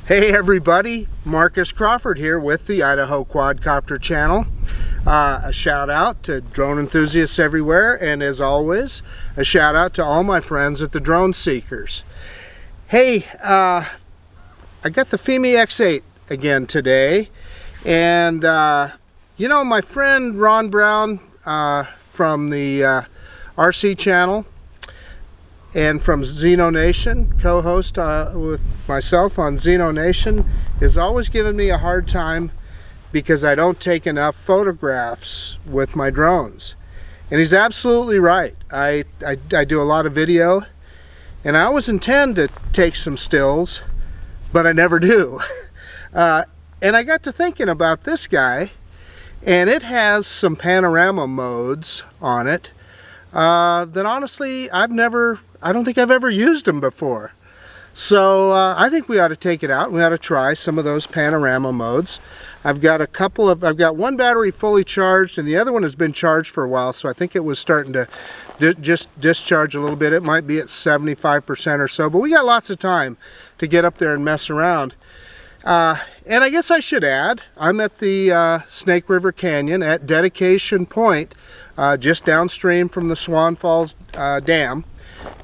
Hey everybody, Marcus Crawford here with the Idaho Quadcopter channel. A shout out to drone enthusiasts everywhere, and as always, a shout out to all my friends at the Drone Seekers. Hey, I got the Fimi X8 again today, and you know, my friend Ron Brown from the RC channel and from Xeno Nation, co-host with myself on Xeno Nation, is always giving me a hard time because I don't take enough photographs with my drones. And he's absolutely right. I do a lot of video, and I always intend to take some stills, but I never do. And I got to thinking about this guy, and it has some panorama modes on it that honestly I don't think I've ever used them before. So I think we ought to take it out. We ought to try some of those panorama modes. I've got one battery fully charged, and the other one has been charged for a while, so I think it was starting to just discharge a little bit. It might be at 75% or so, but we got lots of time to get up there and mess around. And I guess I should add, I'm at the Snake River Canyon at Dedication Point, just downstream from the Swan Falls Dam.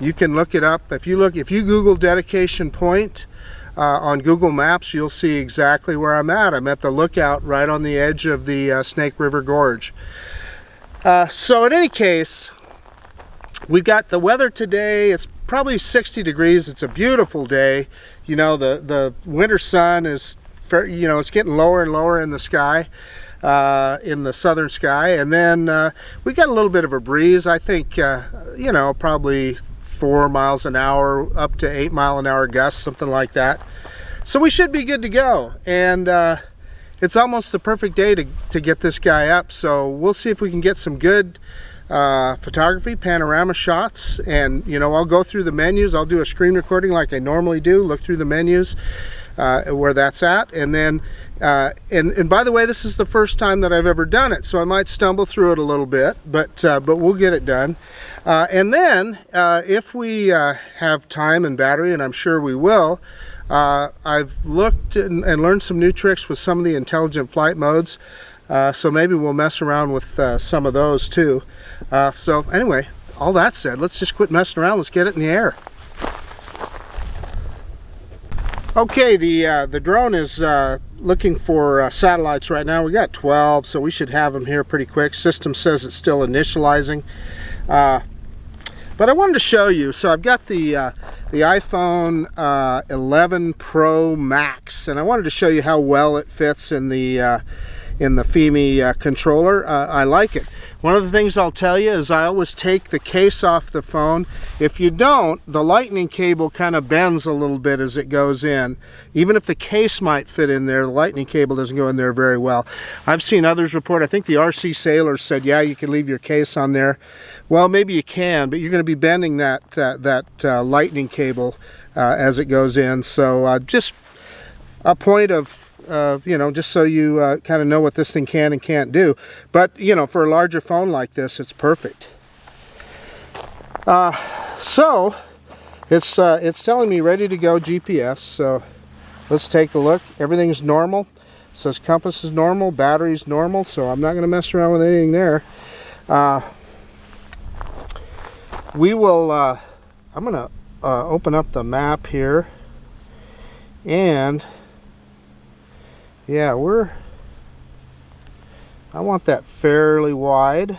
You can look it up. If you Google Dedication Point on Google Maps, you'll see exactly where I'm at. I'm at the lookout right on the edge of the Snake River Gorge. So in any case, we've got the weather today. It's probably 60 degrees. It's a beautiful day. You know, the winter sun is, you know, it's getting lower and lower in the sky, in the southern sky, and then we got a little bit of a breeze. I think you know, probably 4 miles an hour up to 8 mile an hour gusts, something like that. So we should be good to go, and it's almost the perfect day to get this guy up. So we'll see if we can get some good photography, panorama shots, and you know, I'll go through the menus. I'll do a screen recording like I normally do, look through the menus where that's at, and then and by the way, this is the first time that I've ever done it, so I might stumble through it a little bit, but we'll get it done. And then if we have time and battery, and I'm sure we will, I've looked and learned some new tricks with some of the intelligent flight modes, so maybe we'll mess around with some of those too. So anyway, all that said, let's just quit messing around. Let's get it in the air. Okay, the drone is looking for satellites right now. We got 12, so we should have them here pretty quick. System says it's still initializing, but I wanted to show you. So I've got the iPhone 11 Pro Max, and I wanted to show you how well it fits in the Fimi controller. I like it. One of the things I'll tell you is I always take the case off the phone. If you don't, the lightning cable kind of bends a little bit as it goes in. Even if the case might fit in there, the lightning cable doesn't go in there very well. I've seen others report, I think the RC Sailors said, yeah, you can leave your case on there. Well, maybe you can, but you're going to be bending that lightning cable as it goes in. So just a point of you know, just so you kind of know what this thing can and can't do. But you know, for a larger phone like this, it's perfect. So it's telling me ready to go GPS. So let's take a look. Everything's normal. It says compass is normal, battery's normal. So I'm not going to mess around with anything there. We will. I'm going to open up the map here, and yeah, I want that fairly wide.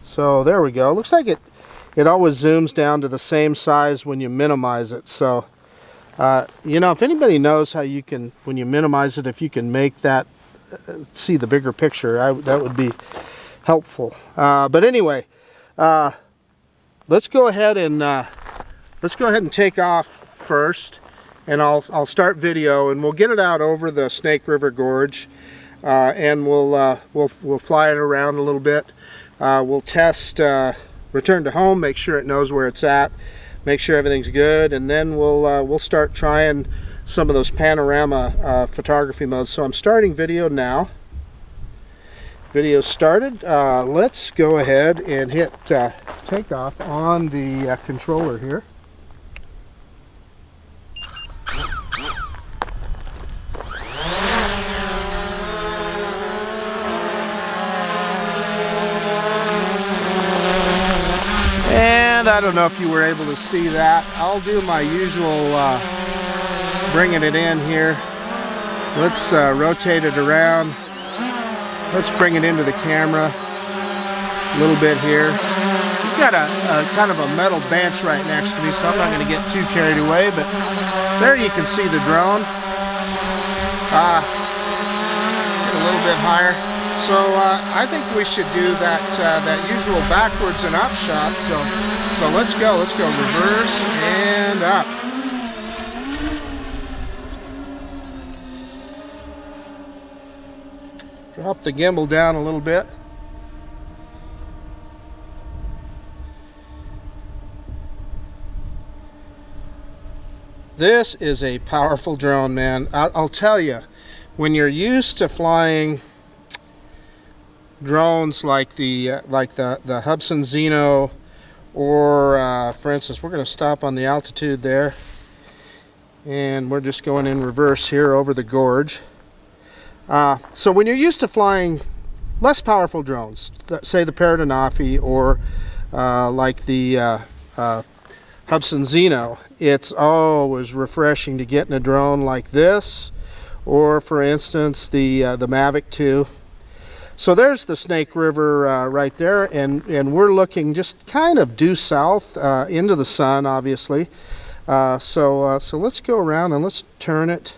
So there we go. Looks like it always zooms down to the same size when you minimize it. So you know, if anybody knows how you can, when you minimize it, if you can make that see the bigger picture, that would be helpful. But anyway, let's go ahead and take off first. And I'll start video, and we'll get it out over the Snake River Gorge, and we'll fly it around a little bit. We'll test return to home, make sure it knows where it's at, make sure everything's good, and then we'll start trying some of those panorama photography modes. So I'm starting video now. Video started. Let's go ahead and hit takeoff on the controller here. I don't know if you were able to see that. I'll do my usual bringing it in here. Let's rotate it around. Let's bring it into the camera a little bit here. We've got a kind of a metal bench right next to me, so I'm not going to get too carried away, but there you can see the drone. Get a little bit higher. So I think we should do that usual backwards and up shot. So let's go reverse and up. Drop the gimbal down a little bit. This is a powerful drone, man. I'll tell you, when you're used to flying drones like the Hubsan Zeno, or for instance, we're going to stop on the altitude there, and we're just going in reverse here over the gorge. So when you're used to flying less powerful drones, say the Panorama or like the Hubsan Zeno, it's always refreshing to get in a drone like this, or for instance the Mavic 2. So there's the Snake River right there, and we're looking just kind of due south into the sun, obviously. So let's go around and let's turn it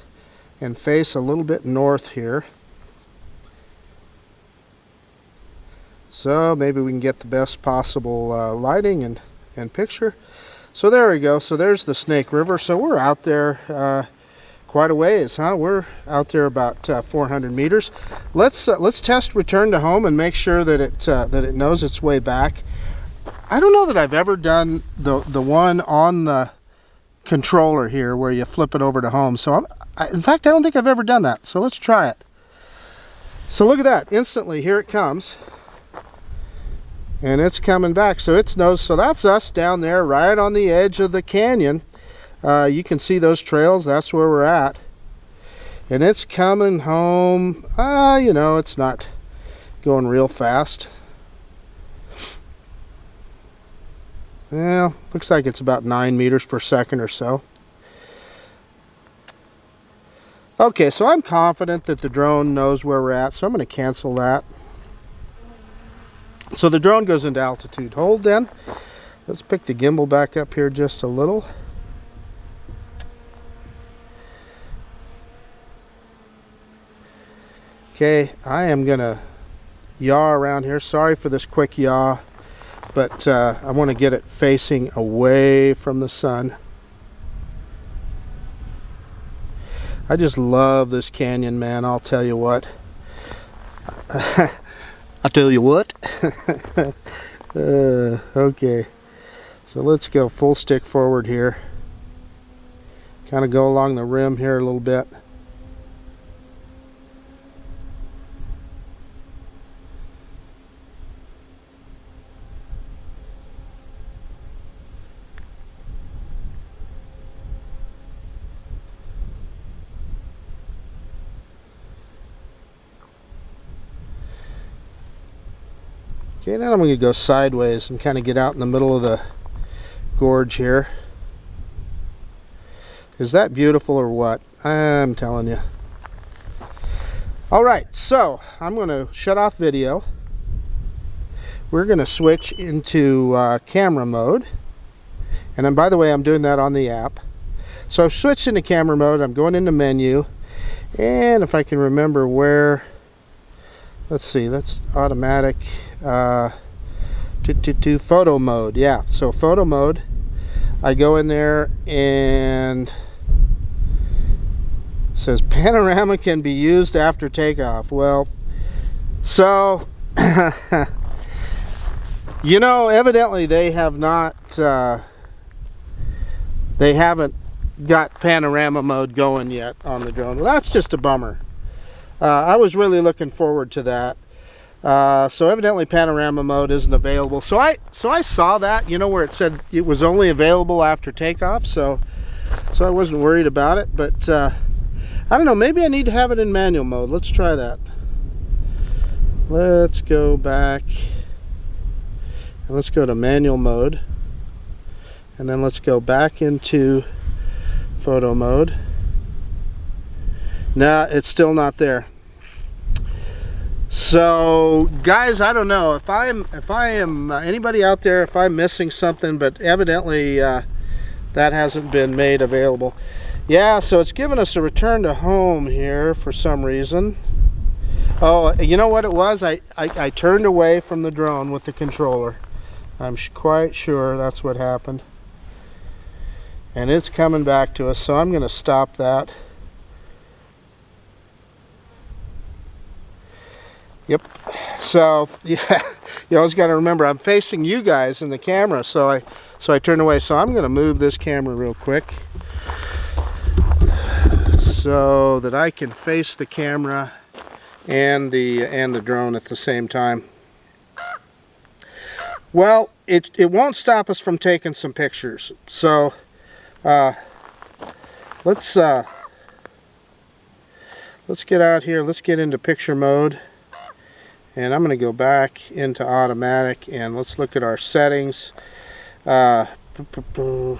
and face a little bit north here. So maybe we can get the best possible lighting and picture. So there we go. So there's the Snake River. So we're out there quite a ways, huh? We're out there about 400 meters. Let's test return to home and make sure that it knows its way back. I don't know that I've ever done the one on the controller here where you flip it over to home. So in fact, I don't think I've ever done that. So let's try it. So look at that. Instantly, here it comes. And it's coming back. So it knows. So that's us down there right on the edge of the canyon. You can see those trails. That's where we're at. And it's coming home. You know, it's not going real fast. Well, looks like it's about 9 meters per second or so. Okay, so I'm confident that the drone knows where we're at, so I'm going to cancel that. So the drone goes into altitude hold then. Let's pick the gimbal back up here just a little. Okay, I am going to yaw around here. Sorry for this quick yaw, but I want to get it facing away from the sun. I just love this canyon, man. I'll tell you what. I'll tell you what. Okay, so let's go full stick forward here. Kind of go along the rim here a little bit. Okay, then I'm going to go sideways and kind of get out in the middle of the gorge here. Is that beautiful or what? I'm telling you. Alright, so I'm going to shut off video. We're going to switch into camera mode. And then, by the way, I'm doing that on the app. So I've switched into camera mode. I'm going into menu. And if I can remember where... Let's see, that's automatic. To photo mode. Yeah, so photo mode. I go in there and it says Panorama can be used after takeoff. Well, so you know, evidently they have not they haven't got Panorama mode going yet on the drone. Well, that's just a bummer. I was really looking forward to that. So evidently Panorama mode isn't available. So I saw that, you know, where it said it was only available after takeoff. So I wasn't worried about it. But I don't know. Maybe I need to have it in manual mode. Let's try that. Let's go back and let's go to manual mode. And then let's go back into photo mode. No, it's still not there. So guys, I don't know if I am anybody out there, if I'm missing something, but evidently that hasn't been made available. Yeah, so it's given us a return to home here for some reason. Oh, you know what it was? I turned away from the drone with the controller. I'm quite sure that's what happened. And it's coming back to us, so I'm going to stop that. Yep. So yeah, you always got to remember I'm facing you guys in the camera, so I turned away. So I'm going to move this camera real quick so that I can face the camera and the drone at the same time. Well, it won't stop us from taking some pictures. So let's get out here. Let's get into picture mode. And I'm going to go back into automatic and let's look at our settings. Photo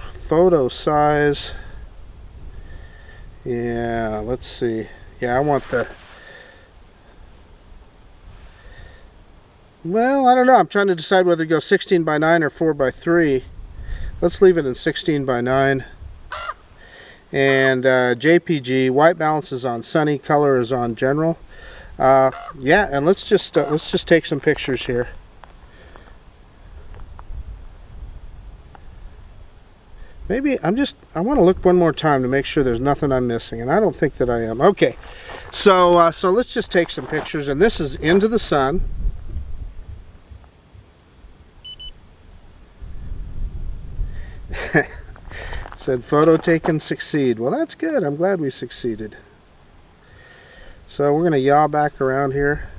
size. Yeah, let's see. Yeah, I want the... Well, I don't know. I'm trying to decide whether to go 16 by 9 or 4 by 3. Let's leave it in 16 by 9. And JPG, white balance is on sunny, color is on general. Yeah, and let's just take some pictures here. Maybe I want to look one more time to make sure there's nothing I'm missing, and I don't think that I am. Okay, so let's just take some pictures, and this is into the sun. Said photo taken succeed. Well, that's good. I'm glad we succeeded. So we're going to yaw back around here.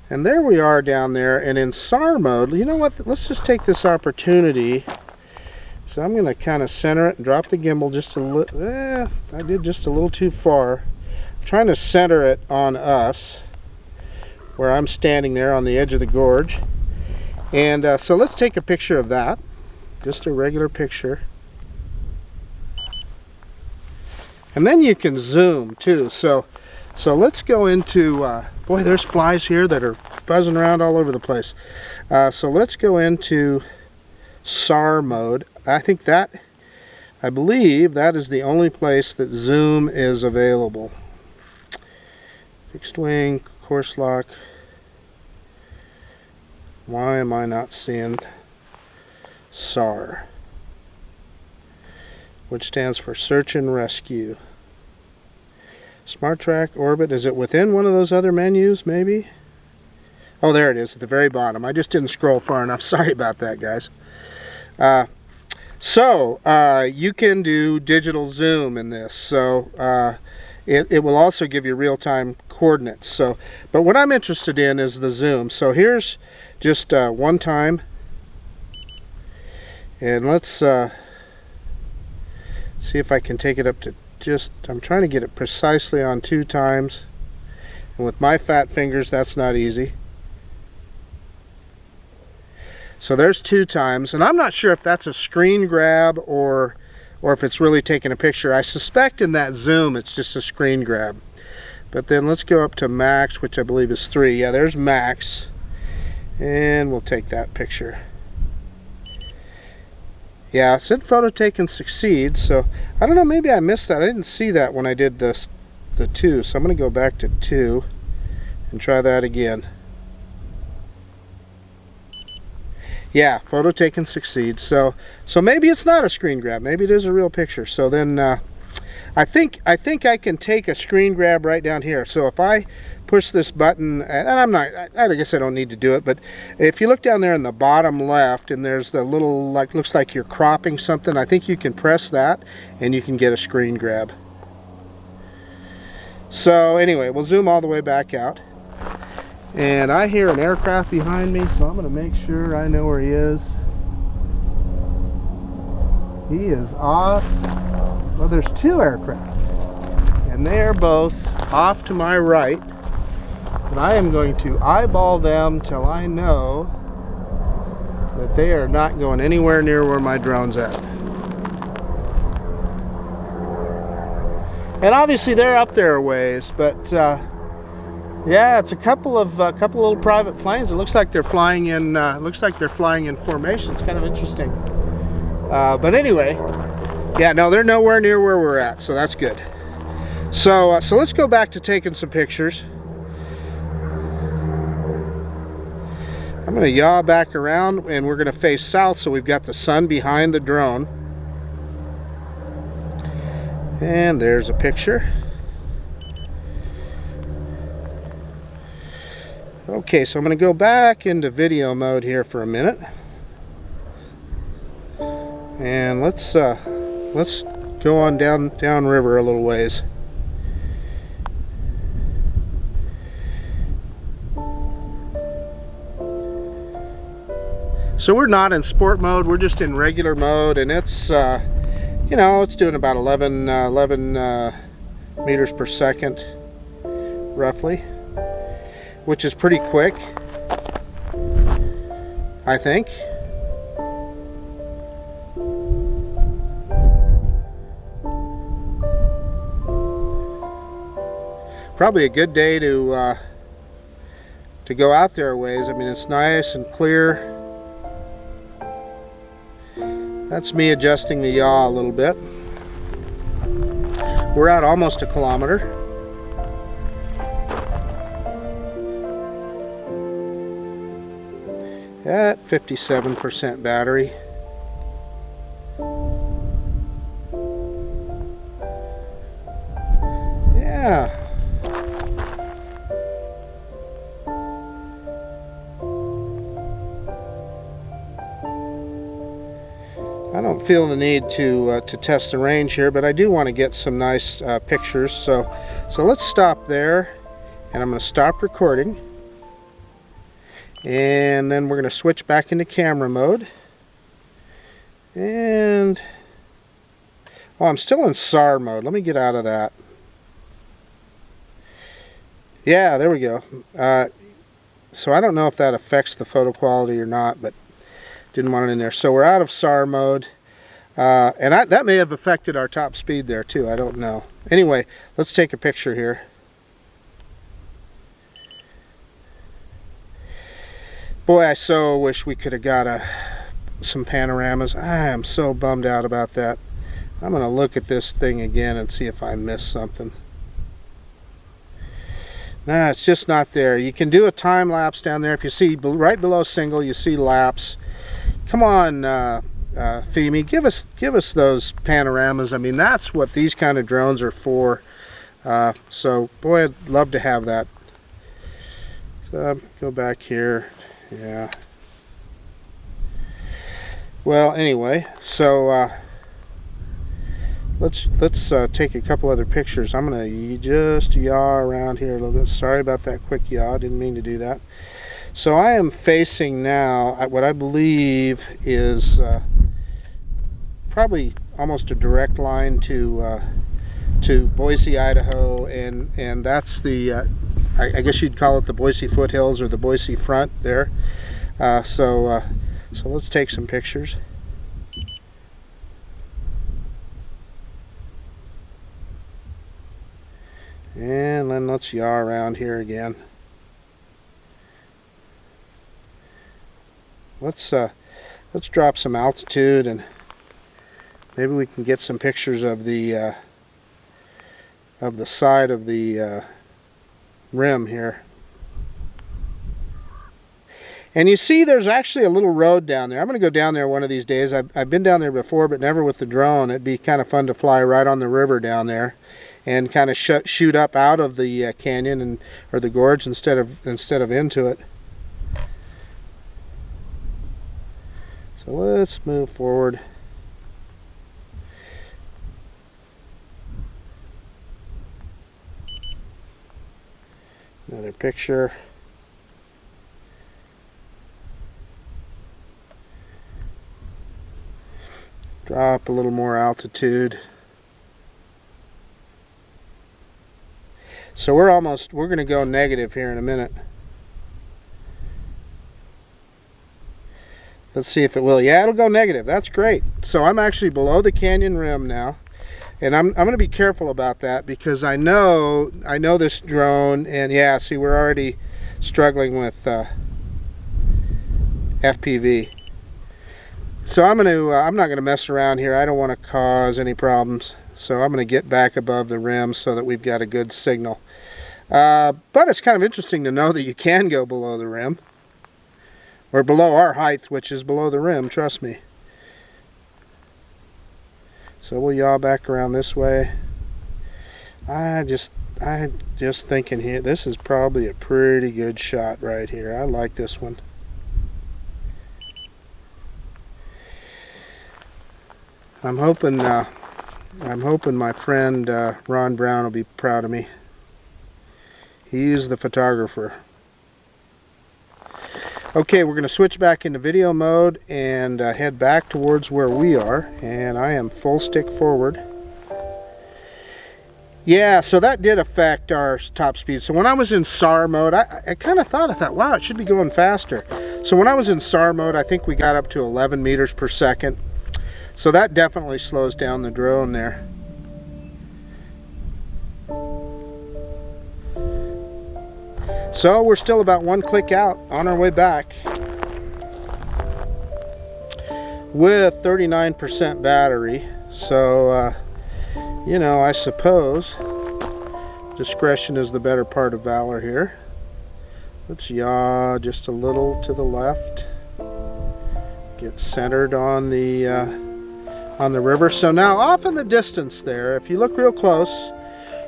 And there we are down there. And in SAR mode, you know what? Let's just take this opportunity. So I'm going to kind of center it and drop the gimbal just a little. I did just a little too far. I'm trying to center it on us, where I'm standing there on the edge of the gorge. And so let's take a picture of that. Just a regular picture. And then you can zoom too. So let's go into, boy, there's flies here that are buzzing around all over the place. So let's go into SAR mode. I believe that is the only place that zoom is available. Fixed wing, course lock. Why am I not seeing SAR? Which stands for Search and Rescue. Smart Track, Orbit, is it within one of those other menus, maybe? Oh, there it is at the very bottom. I just didn't scroll far enough. Sorry about that, guys. You can do digital zoom in this. So it will also give you real-time coordinates. But what I'm interested in is the zoom. So here's just one time. And let's see if I can take it up to I'm trying to get it precisely on 2 times. And with my fat fingers, that's not easy. So there's 2 times. And I'm not sure if that's a screen grab or if it's really taking a picture. I suspect in that zoom, it's just a screen grab. But then let's go up to max, which I believe is 3. Yeah, there's max. And we'll take that picture. Yeah, it said photo taken succeeds, so I don't know, maybe I missed that. I didn't see that when I did the 2, so I'm going to go back to 2 and try that again. Yeah, photo taken succeeds. So maybe it's not a screen grab. Maybe it is a real picture. So then I think I can take a screen grab right down here. So if I push this button, and I guess I don't need to do it, but if you look down there in the bottom left and there's the little, looks like you're cropping something, I think you can press that and you can get a screen grab. So anyway, we'll zoom all the way back out. And I hear an aircraft behind me, so I'm going to make sure I know where he is. He is off. Well, there's 2 aircraft. And they're both off to my right. And I am going to eyeball them till I know that they are not going anywhere near where my drone's at. And obviously they're up there a ways, but yeah, it's a couple of little private planes. It looks like they're flying in. Formation. It's kind of interesting. But anyway, yeah, no, they're nowhere near where we're at, so that's good. So let's go back to taking some pictures. I'm going to yaw back around, and we're going to face south, so we've got the sun behind the drone. And there's a picture. Okay, so I'm going to go back into video mode here for a minute. And let's go on down river a little ways. So we're not in sport mode, we're just in regular mode, and it's you know, it's doing about 11 meters per second roughly, which is pretty quick, I think. Probably a good day to go out there a ways. I mean, it's nice and clear. That's me adjusting the yaw a little bit. We're at almost a kilometer. At 57% battery. Yeah. I don't feel the need to test the range here, but I do want to get some nice pictures. So let's stop there, and I'm going to stop recording, and then we're going to switch back into camera mode. And oh, I'm still in SAR mode. Let me get out of that. Yeah, there we go. So I don't know if that affects the photo quality or not, but didn't want it in there. So we're out of SAR mode, and that may have affected our top speed there too. I don't know. Anyway, let's take a picture here. Boy, I so wish we could have got some panoramas. I am so bummed out about that. I'm going to look at this thing again and see if I missed something. Nah, it's just not there. You can do a time lapse down there. If you see right below single, you see lapse. Come on, Fimi, give us those panoramas. I mean, that's what these kind of drones are for. So, boy, I'd love to have that. So, go back here. Yeah. Well, anyway, so let's take a couple other pictures. I'm gonna just yaw around here a little bit. Sorry about that quick yaw. Didn't mean to do that. So I am facing now at what I believe is probably almost a direct line to Boise, Idaho, and that's the I guess you'd call it the Boise foothills or the Boise front there. So let's take some pictures. And then let's yaw around here again. Let's drop some altitude, and maybe we can get some pictures of the side of the rim here. And you see there's actually a little road down there. I'm going to go down there one of these days. I've been down there before, but never with the drone. It'd be kind of fun to fly right on the river down there and kind of shoot up out of the canyon or the gorge instead of into it. So let's move forward. Another picture. Drop a little more altitude. So we're going to go negative here in a minute. Let's see if it will. Yeah, it'll go negative. That's great. So I'm actually below the canyon rim now. And I'm going to be careful about that because I know this drone, and yeah, see, we're already struggling with FPV. So I'm not going to mess around here. I don't want to cause any problems. So I'm going to get back above the rim so that we've got a good signal. But it's kind of interesting to know that you can go below the rim. Or below our height, which is below the rim, trust me. So we'll yaw back around this way. I'm just thinking here, this is probably a pretty good shot right here. I like this one. I'm hoping my friend Ron Brown will be proud of me. He's the photographer. Okay, we're going to switch back into video mode and head back towards where we are, and I am full stick forward. Yeah, so that did affect our top speed. So when I was in SAR mode, I kind of thought, wow, it should be going faster. So when I was in SAR mode, I think we got up to 11 meters per second. So that definitely slows down the drone there. So we're still about one click out on our way back with 39% battery. So, you know, I suppose discretion is the better part of valor here. Let's yaw just a little to the left. Get centered on the river. So now off in the distance there, if you look real close,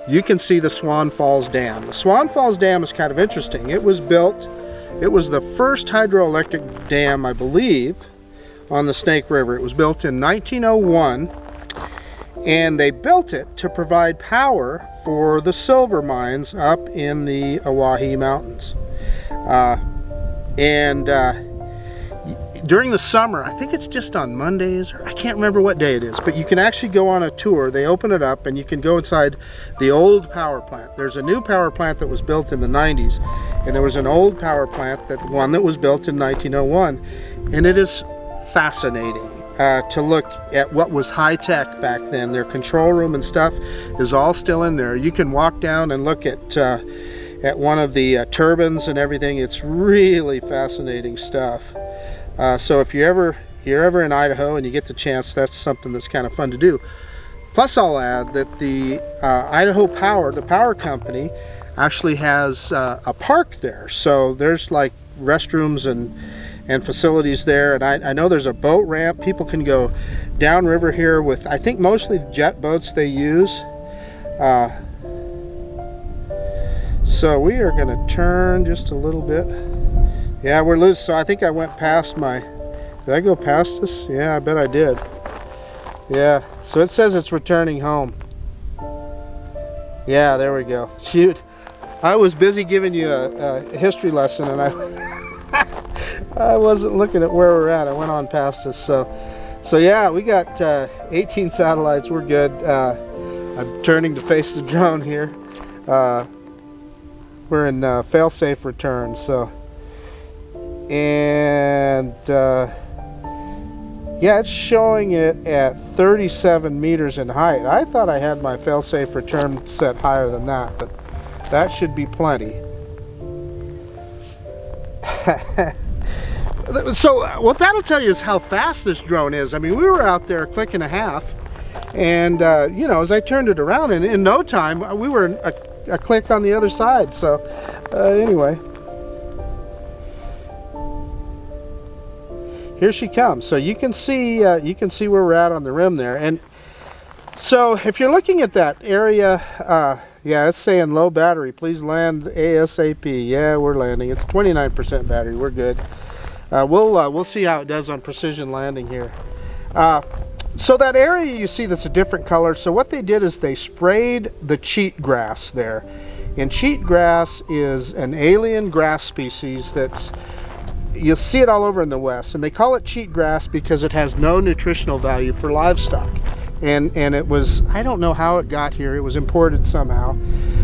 you can see the Swan Falls Dam. The Swan Falls Dam is kind of interesting. It was the first hydroelectric dam, I believe, on the Snake River. It was built in 1901, and they built it to provide power for the silver mines up in the Oahe Mountains. During the summer, I think it's just on Mondays, or I can't remember what day it is, but you can actually go on a tour. They open it up and you can go inside the old power plant. There's a new power plant that was built in the 90s, and there was an old power plant, one that was built in 1901, and it is fascinating to look at what was high-tech back then. Their control room and stuff is all still in there. You can walk down and look at one of the turbines and everything. It's really fascinating stuff. So if you're ever in Idaho and you get the chance, that's something that's kind of fun to do. Plus, I'll add that the Idaho Power, the power company, actually has a park there. So there's like restrooms and facilities there, and I know there's a boat ramp. People can go downriver here with, I think, mostly jet boats they use. So we are going to turn just a little bit. Yeah, we're loose, so I think I went past my... Did I go past this? Yeah, I bet I did. Yeah, so it says it's returning home. Yeah, there we go. Shoot. I was busy giving you a history lesson, and I wasn't looking at where we're at. I went on past us. So yeah, we got 18 satellites. We're good. I'm turning to face the drone here. We're in fail-safe return, so... And yeah, it's showing it at 37 meters in height. I thought I had my fail-safe return set higher than that, but that should be plenty. So what that'll tell you is how fast this drone is. I mean, we were out there a click and a half, and you know, as I turned it around, and in no time we were a click on the other side. So anyway, here she comes. So you can see where we're at on the rim there. And so if you're looking at that area, yeah, it's saying low battery, please land ASAP. Yeah, we're landing. It's 29% battery. We're good. We'll see how it does on precision landing here. So that area you see that's a different color, so what they did is they sprayed the cheat grass there. And cheat grass is an alien grass species that's, you'll see it all over in the West, and they call it cheat grass because it has no nutritional value for livestock. and it was, I don't know how it got here. It was imported somehow.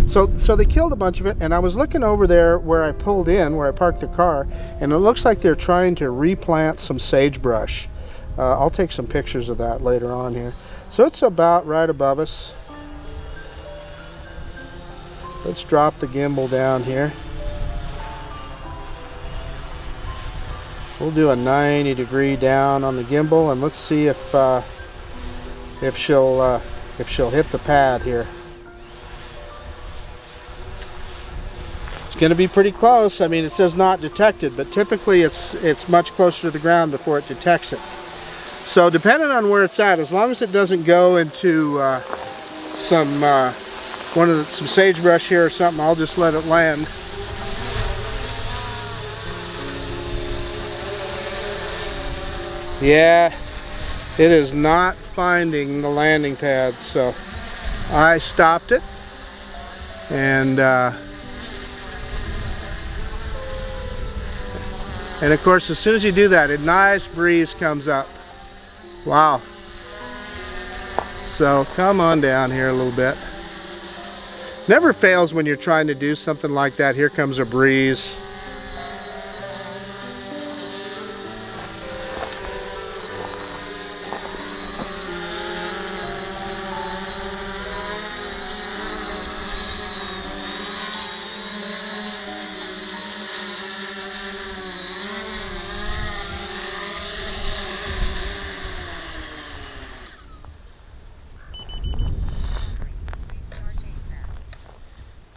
So they killed a bunch of it, and I was looking over there where I pulled in, where I parked the car, and it looks like they're trying to replant some sagebrush. I'll take some pictures of that later on here. So it's about right above us. Let's drop the gimbal down here. We'll do a 90-degree down on the gimbal, and let's see if she'll hit the pad here. It's going to be pretty close. I mean, it says not detected, but typically it's much closer to the ground before it detects it. So depending on where it's at, as long as it doesn't go into some sagebrush here or something, I'll just let it land. Yeah, it is not finding the landing pad, so I stopped it, and of course, as soon as you do that, a nice breeze comes up. Wow. So come on down here a little bit. Never fails when you're trying to do something like that. Here comes a breeze.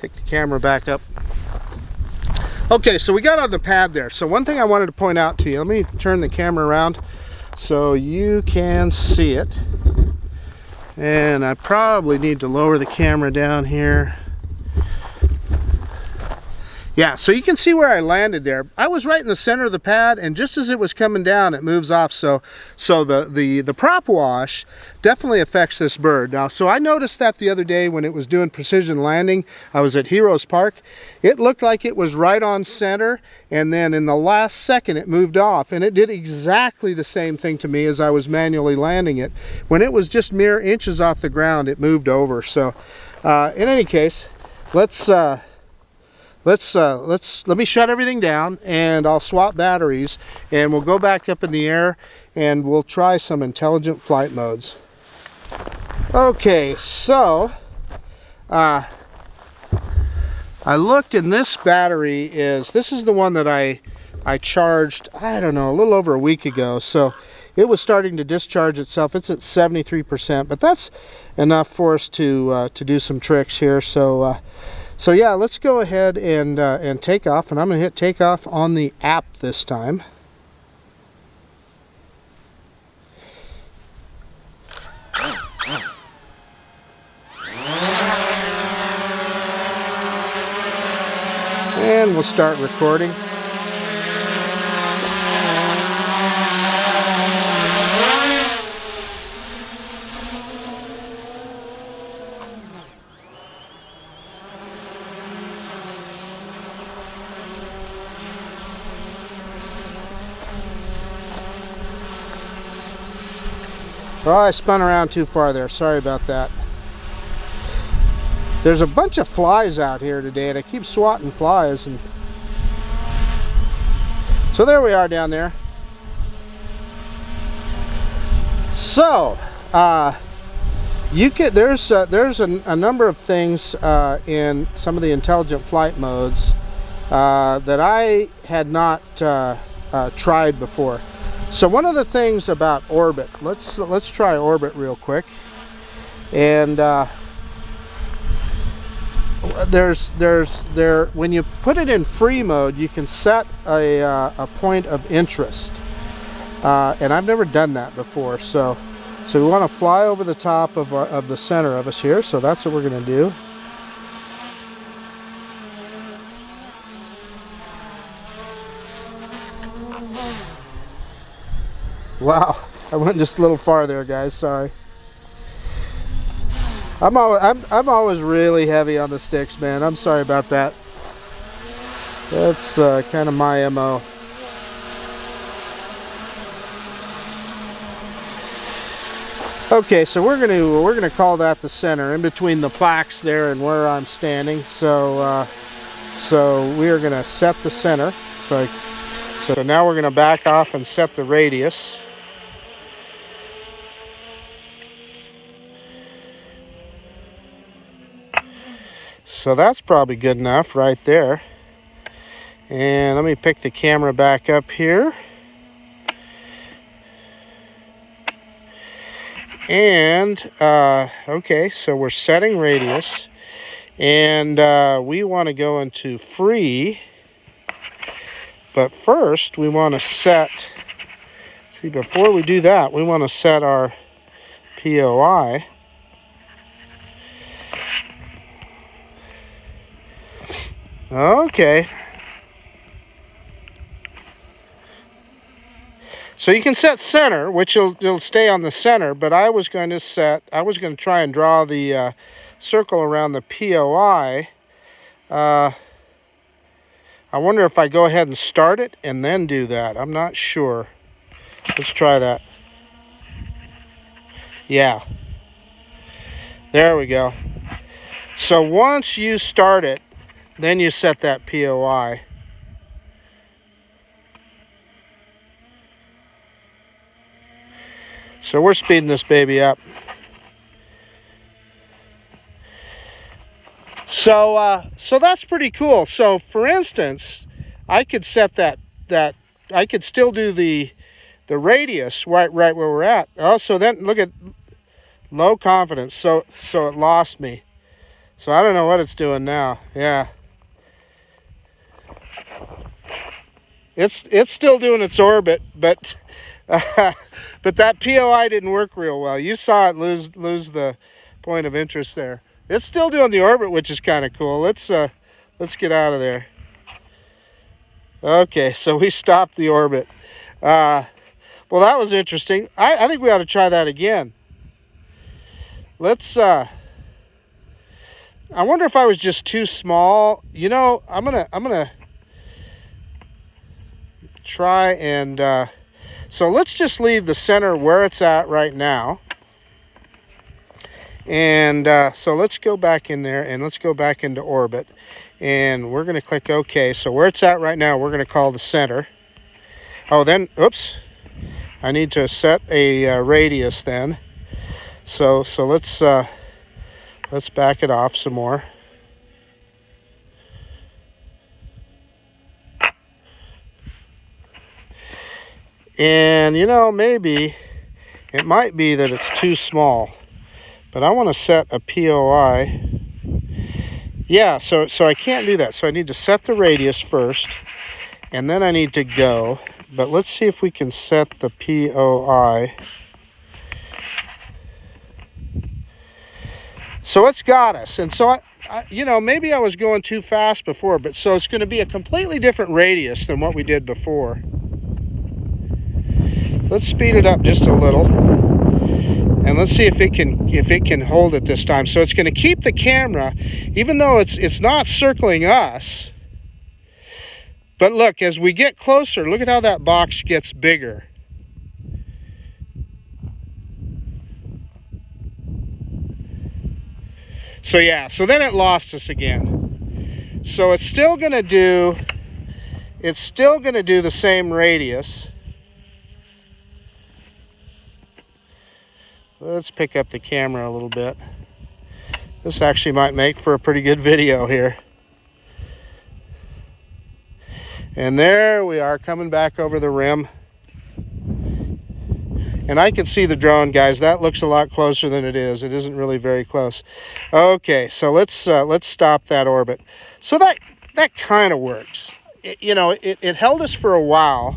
Pick the camera back up. Okay, so we got on the pad there. So one thing I wanted to point out to you, let me turn the camera around so you can see it. And I probably need to lower the camera down here. Yeah, so you can see where I landed there. I was right in the center of the pad, and just as it was coming down, it moves off. So the prop wash definitely affects this bird. Now, so I noticed that the other day when it was doing precision landing. I was at Heroes Park. It looked like it was right on center, and then in the last second it moved off, and it did exactly the same thing to me as I was manually landing it. When it was just mere inches off the ground, it moved over. So in any case, let me shut everything down, and I'll swap batteries, and we'll go back up in the air and we'll try some intelligent flight modes. Okay, so I looked, and this battery this is the one that I charged, I don't know, a little over a week ago. So it was starting to discharge itself. It's at 73%, but that's enough for us to do some tricks here. So yeah, let's go ahead and take off, and I'm going to hit takeoff on the app this time. And we'll start recording. Oh, I spun around too far there. Sorry about that. There's a bunch of flies out here today, and I keep swatting flies. And so there we are down there. So there's a number of things in some of the intelligent flight modes that I had not tried before. So one of the things about orbit, let's try orbit real quick. And when you put it in free mode, you can set a point of interest, and I've never done that before. So we want to fly over the top of the center of us here. So that's what we're going to do. Wow, I went just a little far there, guys. Sorry. I'm always really heavy on the sticks, man. I'm sorry about that. That's kind of my MO. Okay, so we're gonna call that the center, in between the plaques there and where I'm standing. So so we are gonna set the center. So now we're gonna back off and set the radius. So that's probably good enough right there. And let me pick the camera back up here. And okay, so we're setting radius, and we want to go into free, but first we want to set, see, before we do that, we want to set our POI. Okay. So you can set center, which it'll stay on the center, but I was going to try and draw the circle around the POI. I wonder if I go ahead and start it and then do that. I'm not sure. Let's try that. Yeah. There we go. So once you start it, then you set that POI. So we're speeding this baby up. So that's pretty cool. So for instance, I could set that I could still do the radius right where we're at. Oh, so then look at low confidence. So it lost me. So I don't know what it's doing now. Yeah. It's still doing its orbit, but but that POI didn't work real well. You saw it lose the point of interest there. It's still doing the orbit, which is kind of cool. Let's get out of there. Okay, so we stopped the orbit. Well, that was interesting. I think we ought to try that again. Let's I wonder if I was just too small. You know, I'm gonna try and so let's just leave the center where it's at right now. And so let's go back in there and let's go back into orbit. And we're going to click OK. So where it's at right now, we're going to call the center. Oh, then, oops. I need to set a radius then. So let's back it off some more. And you know, maybe it might be that it's too small, but I want to set a POI. Yeah, so I can't do that. So I need to set the radius first, and then I need to go. But let's see if we can set the POI. So it's got us. And so I you know, maybe I was going too fast before, but so it's going to be a completely different radius than what we did before. Let's speed it up just a little, and let's see if it can hold it this time. So it's going to keep the camera, even though it's not circling us. But look, as we get closer, look at how that box gets bigger. So yeah, so then it lost us again. So it's still going to do the same radius. Let's pick up the camera a little bit. This actually might make for a pretty good video here. And there we are, coming back over the rim. And I can see the drone, guys. That looks a lot closer than it is. It isn't really very close. Okay, so let's stop that orbit. So that kind of works. You know, it held us for a while,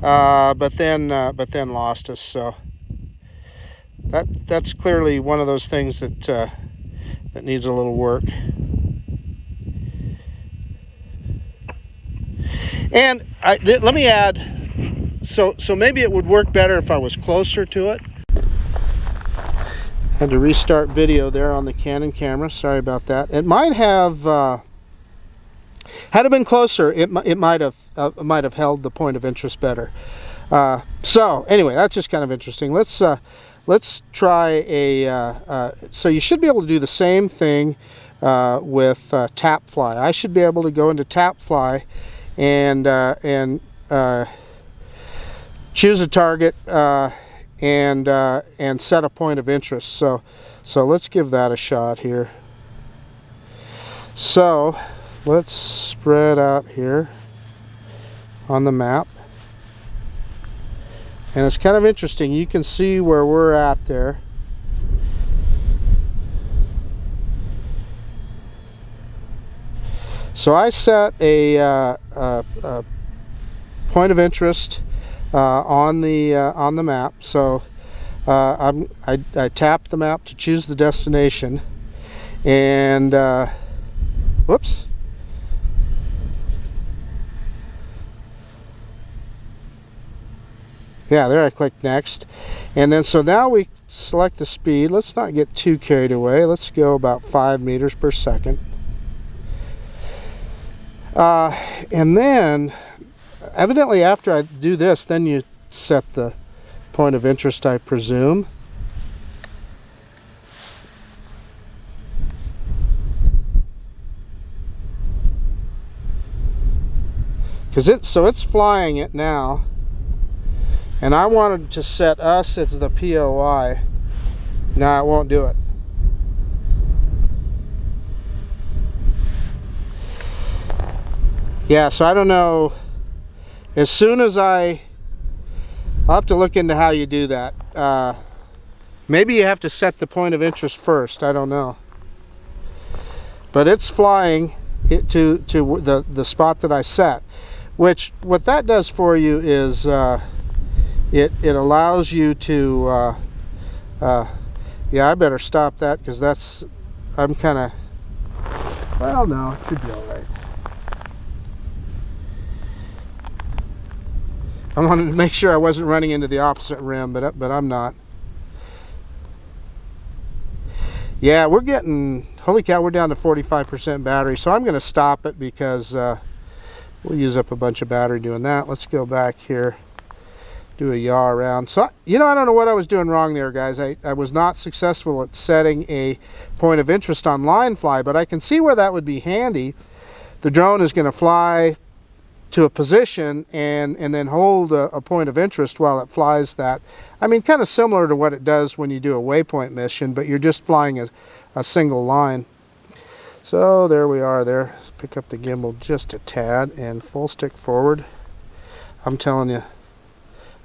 but then lost us. So that's clearly one of those things that needs a little work. And let me add, so maybe it would work better if I was closer to it. Had to restart video there on the Canon camera. Sorry about that. It might have, had it been closer, it might have held the point of interest better. So anyway, that's just kind of interesting. Let's let's try a, so you should be able to do the same thing with tap fly. I should be able to go into tap fly and choose a target and set a point of interest. So let's give that a shot here. So let's spread out here on the map. And it's kind of interesting. You can see where we're at there. So I set a point of interest on the map. So I tapped the map to choose the destination, and whoops. Yeah, there I clicked next. And then so now we select the speed. Let's not get too carried away. Let's go about 5 meters per second. And then evidently after I do this, then you set the point of interest, I presume. So it's flying it now. And I wanted to set us as the POI. No, it won't do it. Yeah, so I don't know. As soon as I'll have to look into how you do that. Maybe you have to set the point of interest first. I don't know. But it's flying it to the spot that I set. Which, what that does for you is it allows you to yeah, I better stop that, because that's, I'm kind of, well, no, it should be all right. I wanted to make sure I wasn't running into the opposite rim, but I'm not. Yeah, we're getting, holy cow, we're down to 45% battery, so I'm going to stop it because we'll use up a bunch of battery doing that. Let's go back here, do a yaw around. So, you know, I don't know what I was doing wrong there, guys. I was not successful at setting a point of interest on line fly, but I can see where that would be handy. The drone is going to fly to a position and then hold a point of interest while it flies that. I mean, kind of similar to what it does when you do a waypoint mission, but you're just flying a single line. So there we are there. Let's pick up the gimbal just a tad and full stick forward. I'm telling you,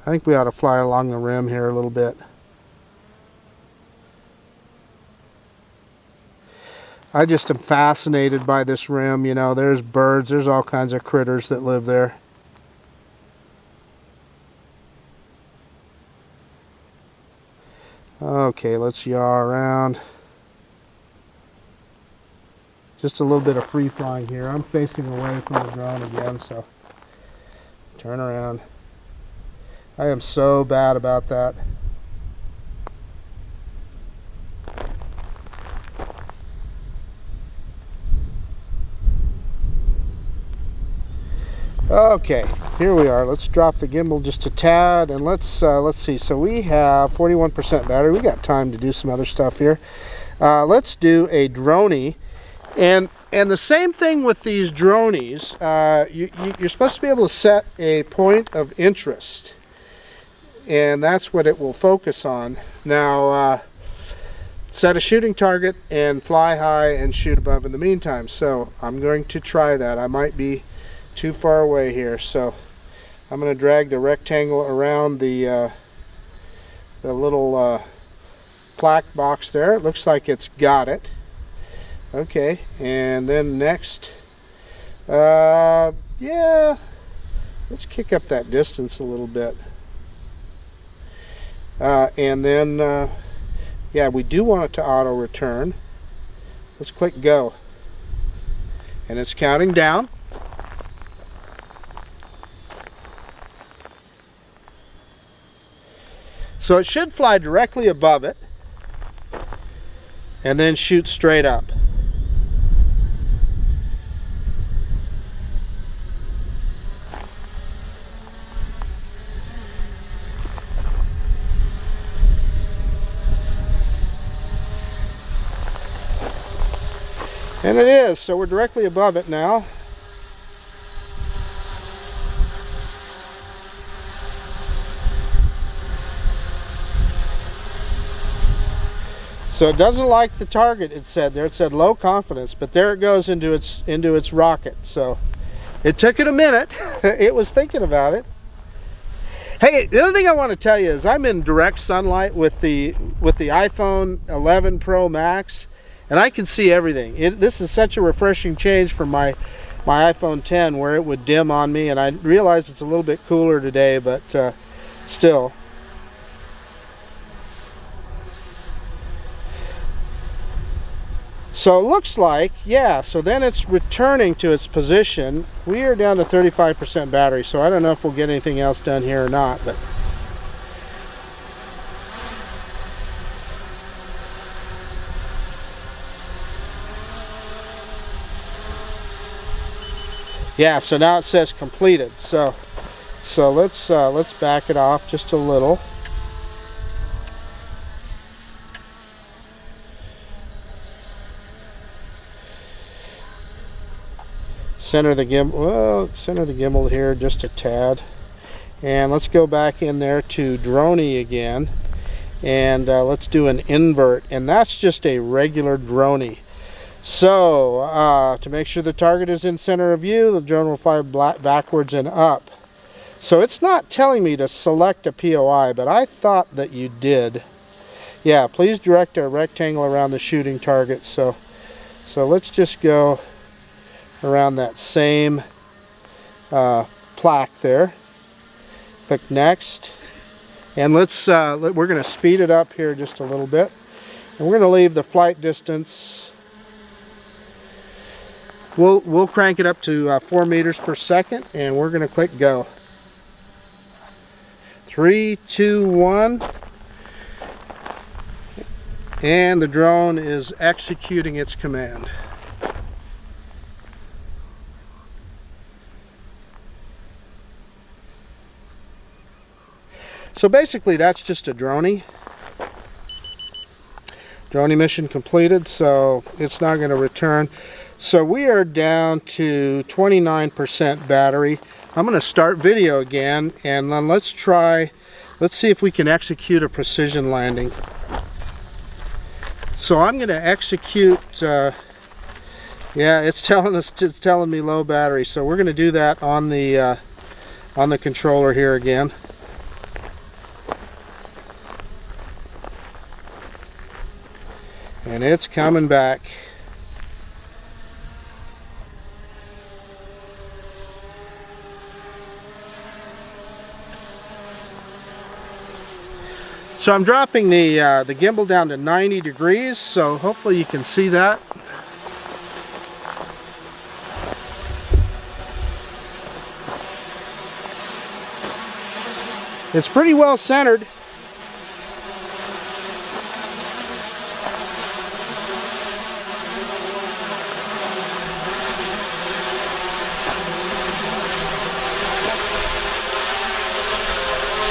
I think we ought to fly along the rim here a little bit. I just am fascinated by this rim. You know, there's birds, there's all kinds of critters that live there. Okay, let's yaw around. Just a little bit of free flying here. I'm facing away from the drone again, so turn around. I am so bad about that. Okay, here we are. Let's drop the gimbal just a tad, and let's see. So we have 41% battery. We got time to do some other stuff here. Let's do a droney, and the same thing with these dronies. You're supposed to be able to set a point of interest, and that's what it will focus on. Now, set a shooting target and fly high and shoot above in the meantime. So I'm going to try that. I might be too far away here, so I'm going to drag the rectangle around the little plaque box there. It looks like it's got it. Okay, and then next, yeah, let's kick up that distance a little bit. And then, yeah, we do want it to auto return. Let's click go. And it's counting down. So it should fly directly above it and then shoot straight up. And it is, so we're directly above it now. So it doesn't like the target, it said there. It said low confidence, but there it goes into its rocket. So it took it a minute. It was thinking about it. Hey, the other thing I want to tell you is I'm in direct sunlight with the iPhone 11 Pro Max, and I can see everything. This is such a refreshing change from my iPhone 10 where it would dim on me, and I realize it's a little bit cooler today, but still. So it looks like, yeah, so then it's returning to its position. We are down to 35% battery, so I don't know if we'll get anything else done here or not, but yeah, so now it says completed. So let's back it off just a little. Center the gimbal, well, center the gimbal here just a tad, and let's go back in there to droney again, and let's do an invert, and that's just a regular droney. So to make sure the target is in center of view, the drone will fly backwards and up. So it's not telling me to select a POI, but I thought that you did. Yeah, please direct a rectangle around the shooting target. So let's just go around that same plaque there. Click next, and we're going to speed it up here just a little bit, and we're going to leave the flight distance. We'll crank it up to 4 meters per second, and we're going to click go. 3, 2, 1, and the drone is executing its command. So basically that's just a droney mission completed, so it's not going to return. So we are down to 29% battery. I'm going to start video again, and then let's see if we can execute a precision landing. So I'm going to execute, yeah, it's telling me low battery, so we're going to do that on the controller here again. And it's coming back. So I'm dropping the gimbal down to 90 degrees, so hopefully you can see that. It's pretty well centered.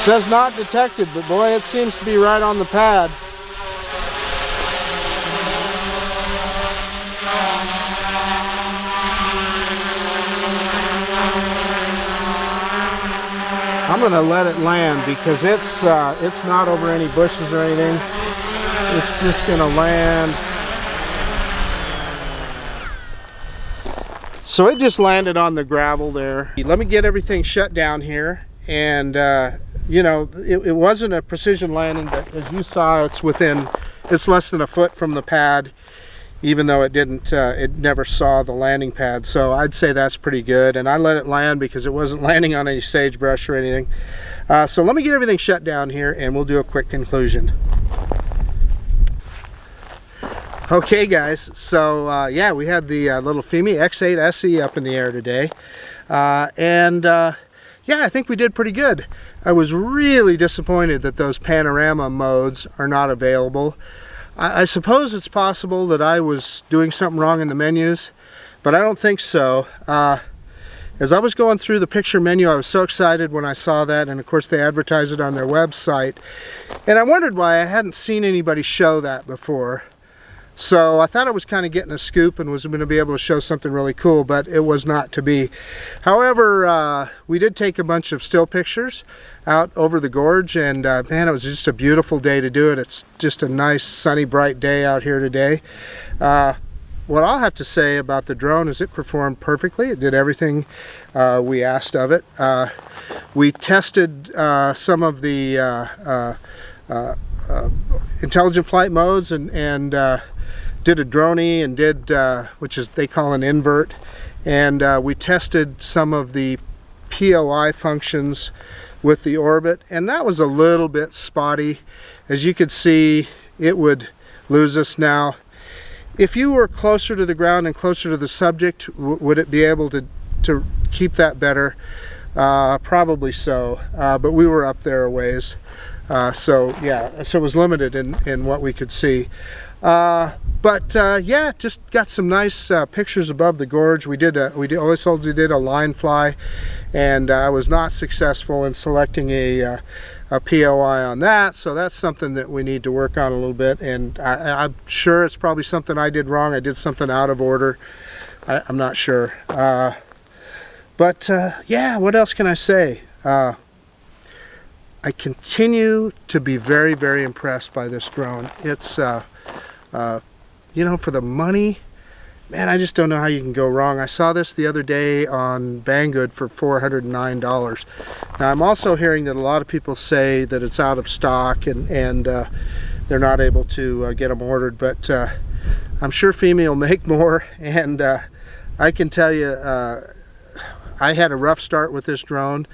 Says not detected, but boy, it seems to be right on the pad. I'm going to let it land because it's not over any bushes or anything. It's just going to land. So it just landed on the gravel there. Let me get everything shut down here, and you know, it wasn't a precision landing, but as you saw, it's less than a foot from the pad, even though it never saw the landing pad. So I'd say that's pretty good, and I let it land because it wasn't landing on any sagebrush or anything. So let me get everything shut down here, and we'll do a quick conclusion. Okay guys, so yeah, we had the little Fimi X8 SE up in the air today, and yeah, I think we did pretty good. I was really disappointed that those panorama modes are not available. I suppose it's possible that I was doing something wrong in the menus, but I don't think so. As I was going through the picture menu, I was so excited when I saw that, and of course they advertise it on their website, and I wondered why I hadn't seen anybody show that before. So I thought I was kind of getting a scoop and was going to be able to show something really cool, but it was not to be. However, we did take a bunch of still pictures out over the gorge, and man, it was just a beautiful day to do it. It's just a nice sunny bright day out here today. What I'll have to say about the drone is it performed perfectly. It did everything we asked of it. We tested some of the intelligent flight modes and did a droney and did which is they call an invert, and we tested some of the POI functions with the orbit, and that was a little bit spotty. As you could see, it would lose us. Now if you were closer to the ground and closer to the subject, would it be able to keep that better? Probably so, but we were up there a ways, so yeah, so it was limited in what we could see. Yeah, just got some nice pictures above the gorge. We always told you did a line fly, and I was not successful in selecting a POI on that, so that's something that we need to work on a little bit, and I'm sure it's probably something I did wrong. I did something out of order. I'm not sure. Yeah, what else can I say? I continue to be very, very impressed by this drone. It's you know, for the money, man, I just don't know how you can go wrong. I saw this the other day on Banggood for $409. Now, I'm also hearing that a lot of people say that it's out of stock and they're not able to get them ordered, but I'm sure Fimi will make more, and I can tell you, I had a rough start with this drone,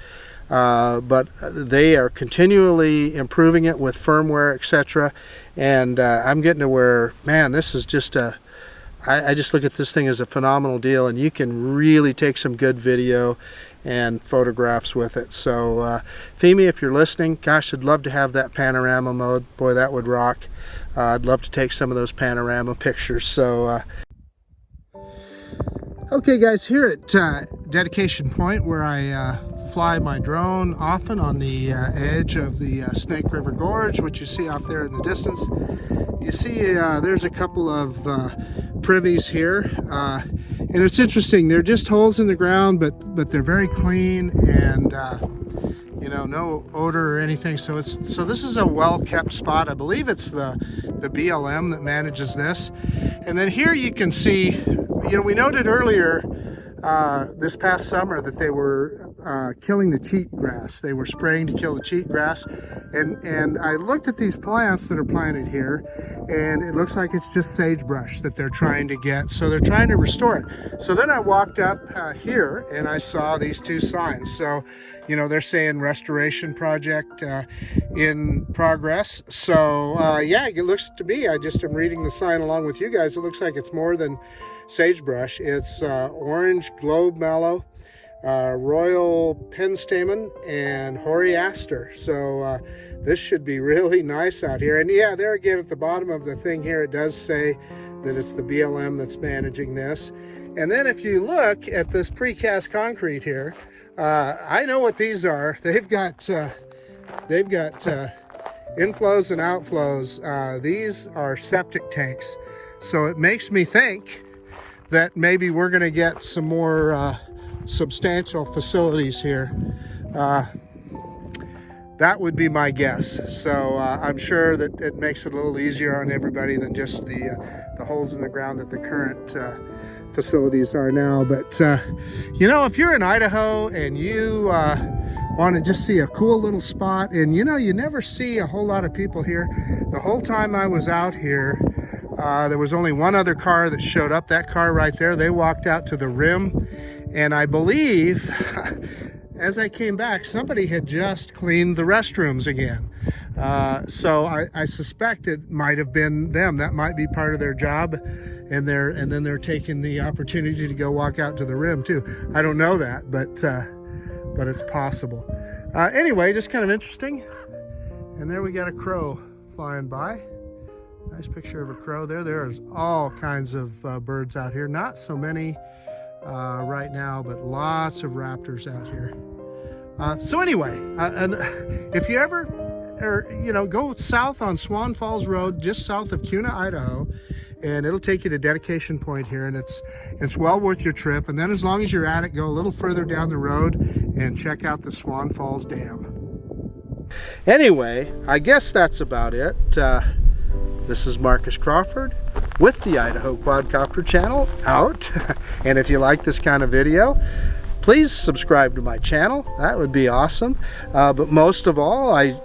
but they are continually improving it with firmware, etc. And I'm getting to where, man, this is just I just look at this thing as a phenomenal deal, and you can really take some good video and photographs with it. So Fimi, if you're listening, gosh, I'd love to have that panorama mode. Boy, that would rock. I'd love to take some of those panorama pictures. So okay guys, here at Dedication Point, where I fly my drone often on the edge of the Snake River Gorge, which you see off there in the distance. You see there's a couple of privies here, and it's interesting. They're just holes in the ground, but they're very clean, and you know, no odor or anything. So this is a well-kept spot. I believe it's the BLM that manages this. And then here you can see, you know, we noted earlier this past summer that they were killing the cheatgrass. They were spraying to kill the cheatgrass, and I looked at these plants that are planted here, and it looks like it's just sagebrush that they're trying to get, so they're trying to restore it. So then I walked up here and I saw these two signs. So, you know, they're saying restoration project in progress. So yeah, it looks to me, I just am reading the sign along with you guys, it looks like it's more than sagebrush. It's orange globe mallow, royal penstemon, and hoary aster. So this should be really nice out here. And yeah, there again at the bottom of the thing here, it does say that it's the BLM that's managing this. And then if you look at this precast concrete here, I know what these are. They've got inflows and outflows. These are septic tanks. So it makes me think that maybe we're going to get some more substantial facilities here. That would be my guess. So I'm sure that it makes it a little easier on everybody than just the holes in the ground that the current facilities are now. But you know, if you're in Idaho and you want to just see a cool little spot, and you know, you never see a whole lot of people here. The whole time I was out here, there was only one other car that showed up. That car right there, they walked out to the rim, and I believe as I came back, somebody had just cleaned the restrooms again. So I suspect it might have been them. That might be part of their job, and then they're taking the opportunity to go walk out to the rim too. I don't know that, but it's possible. Anyway, just kind of interesting. And there we got a crow flying by. Nice picture of a crow there. There's all kinds of birds out here. Not so many right now, but lots of raptors out here. So anyway, and if you ever, or you know, go south on Swan Falls Road, just south of Kuna, Idaho, and it'll take you to Dedication Point here, and it's well worth your trip. And then as long as you're at it, go a little further down the road and check out the Swan Falls Dam. Anyway, I guess that's about it. This is Marcus Crawford with the Idaho Quadcopter channel out. And if you like this kind of video, please subscribe to my channel. That would be awesome. But most of all, I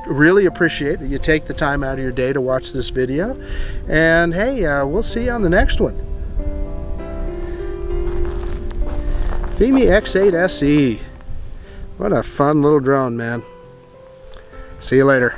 really appreciate that you take the time out of your day to watch this video. And hey, we'll see you on the next one. Fimi X8 SE. What a fun little drone, man. See you later.